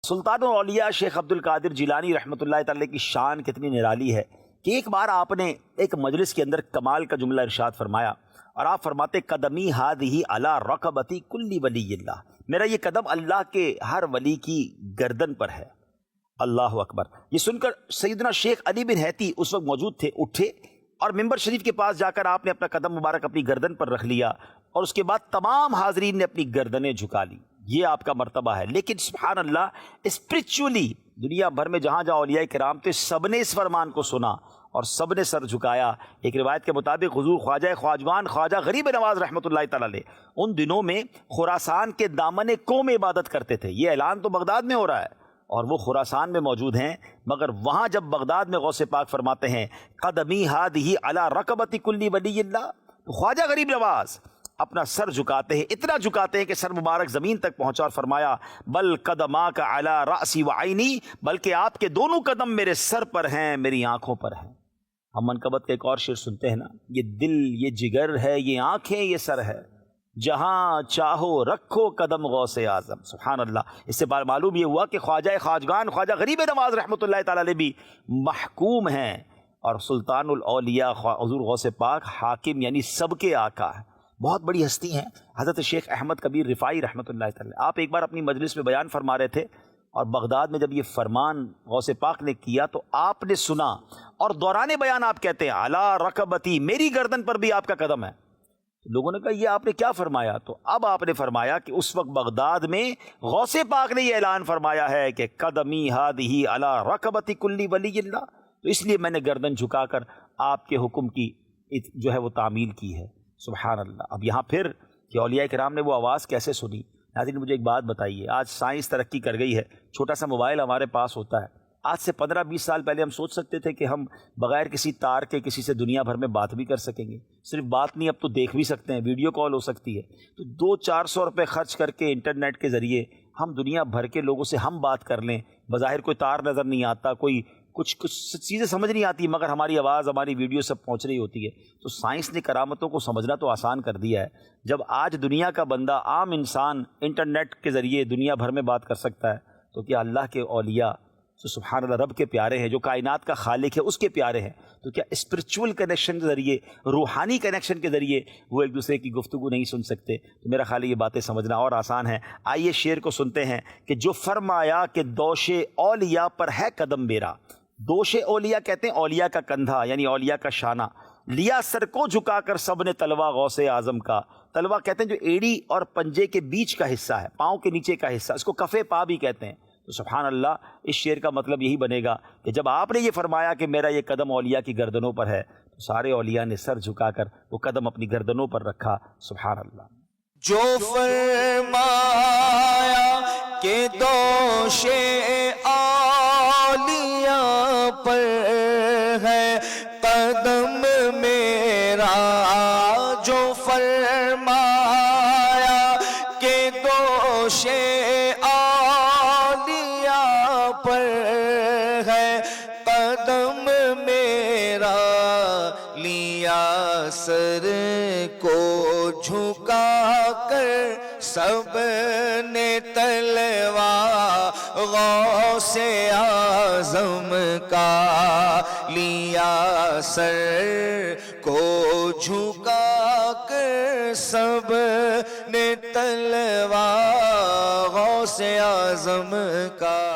سلطان الاولیاء شیخ عبد القادر جیلانی رحمۃ اللہ تعالی کی شان کتنی نرالی ہے کہ ایک بار آپ نے ایک مجلس کے اندر کمال کا جملہ ارشاد فرمایا اور آپ فرماتے قدمی ہادی علی رقبتی کل ولی اللہ، میرا یہ قدم اللہ کے ہر ولی کی گردن پر ہے۔ اللہ اکبر۔ یہ سن کر سیدنا شیخ علی بن حیتی اس وقت موجود تھے، اٹھے اور ممبر شریف کے پاس جا کر آپ نے اپنا قدم مبارک اپنی گردن پر رکھ لیا اور اس کے بعد تمام حاضرین نے اپنی گردنیں جھکا لی۔ یہ آپ کا مرتبہ ہے۔ لیکن سبحان اللہ، اسپرچولی دنیا بھر میں جہاں جہاں اولیاء کرام تھے سب نے اس فرمان کو سنا اور سب نے سر جھکایا۔ ایک روایت کے مطابق حضور خواجہ خواجگان خواجہ غریب نواز رحمۃ اللہ تعالی علیہ ان دنوں میں خراسان کے دامن کوہ میں عبادت کرتے تھے۔ یہ اعلان تو بغداد میں ہو رہا ہے اور وہ خراسان میں موجود ہیں، مگر وہاں جب بغداد میں غوث پاک فرماتے ہیں قدمی ہادی علی رقبتی کل ولی اللہ، تو خواجہ غریب نواز اپنا سر جھکاتے ہیں، اتنا جھکاتے ہیں کہ سر مبارک زمین تک پہنچا اور فرمایا بل قدماک علی راسی وعینی، بلکہ آپ کے دونوں قدم میرے سر پر ہیں، میری آنکھوں پر ہیں۔ ہم منقبت کا ایک اور شعر سنتے ہیں نا، یہ دل یہ جگر ہے، یہ آنکھیں یہ سر ہے، جہاں چاہو رکھو قدم غوث اعظم۔ سبحان اللہ۔ اس سے معلوم یہ ہوا کہ خواجہ خواجگان خواجہ غریب نواز رحمۃ اللہ تعالی علیہ بھی محکوم ہیں اور سلطان الاولیاء حضور غوث پاک حاکم یعنی سب کے آقا ہیں۔ بہت بڑی ہستی ہیں حضرت شیخ احمد کبیر رفاعی رحمۃ اللہ تعالی۔ آپ ایک بار اپنی مجلس میں بیان فرما رہے تھے اور بغداد میں جب یہ فرمان غوث پاک نے کیا تو آپ نے سنا اور دوران بیان آپ کہتے ہیں علی رقبتی، میری گردن پر بھی آپ کا قدم ہے۔ لوگوں نے کہا یہ آپ نے کیا فرمایا؟ تو اب آپ نے فرمایا کہ اس وقت بغداد میں غوث پاک نے یہ اعلان فرمایا ہے کہ قدمی ہادی علی رقبتی کل ولی اللہ، تو اس لیے میں نے گردن جھکا کر آپ کے حکم کی جو ہے وہ تعمیل کی ہے۔ سبحان اللہ۔ اب یہاں پھر کہ اولیاء کرام نے وہ آواز کیسے سنی؟ ناظرین مجھے ایک بات بتائیے، آج سائنس ترقی کر گئی ہے، چھوٹا سا موبائل ہمارے پاس ہوتا ہے۔ آج سے 15-20 سال پہلے ہم سوچ سکتے تھے کہ ہم بغیر کسی تار کے کسی سے دنیا بھر میں بات بھی کر سکیں گے؟ صرف بات نہیں، اب تو دیکھ بھی سکتے ہیں، ویڈیو کال ہو سکتی ہے۔ تو 200-400 روپے خرچ کر کے انٹرنیٹ کے ذریعے ہم دنیا بھر کے لوگوں سے ہم بات کر لیں۔ بظاہر کوئی تار نظر نہیں آتا، کوئی کچھ چیزیں سمجھ نہیں آتی، مگر ہماری آواز ہماری ویڈیو سب پہنچ رہی ہوتی ہے۔ تو سائنس نے کرامتوں کو سمجھنا تو آسان کر دیا ہے۔ جب آج دنیا کا بندہ، عام انسان انٹرنیٹ کے ذریعے دنیا بھر میں بات کر سکتا ہے، تو کیا اللہ کے اولیاء جو سبحان اللہ رب کے پیارے ہیں، جو کائنات کا خالق ہے اس کے پیارے ہیں، تو کیا اسپرچول کنیکشن کے ذریعے، روحانی کنیکشن کے ذریعے وہ ایک دوسرے کی گفتگو نہیں سن سکتے؟ تو میرا خیال ہے یہ باتیں سمجھنا اور آسان ہے۔ آئیے شعر کو سنتے ہیں کہ جو فرمایا کہ دوش اولیاء پر ہے قدم میرا۔ دوش اولیاء کہتے ہیں اولیاء کا کندھا، یعنی اولیاء کا شانہ۔ لیا سر کو جھکا کر سب نے تلوا غوث اعظم کا۔ تلوا کہتے ہیں جو ایڑی اور پنجے کے بیچ کا حصہ ہے، پاؤں کے نیچے کا حصہ، اس کو کفے پا بھی کہتے ہیں۔ تو سبحان اللہ، اس شعر کا مطلب یہی بنے گا کہ جب آپ نے یہ فرمایا کہ میرا یہ قدم اولیاء کی گردنوں پر ہے، تو سارے اولیاء نے سر جھکا کر وہ قدم اپنی گردنوں پر رکھا۔ سبحان اللہ۔ جو فرمایا کہ دوش اولیاء پر ہے قدم میرا، جو فرمایا کہ دوش اولیاء پر ہے قدم میرا، لیا سر کو جھکا کر سب نے تلوا غوث اعظم کا، لیا سر کو جھکا کر سب نے تلوا غوث اعظم کا۔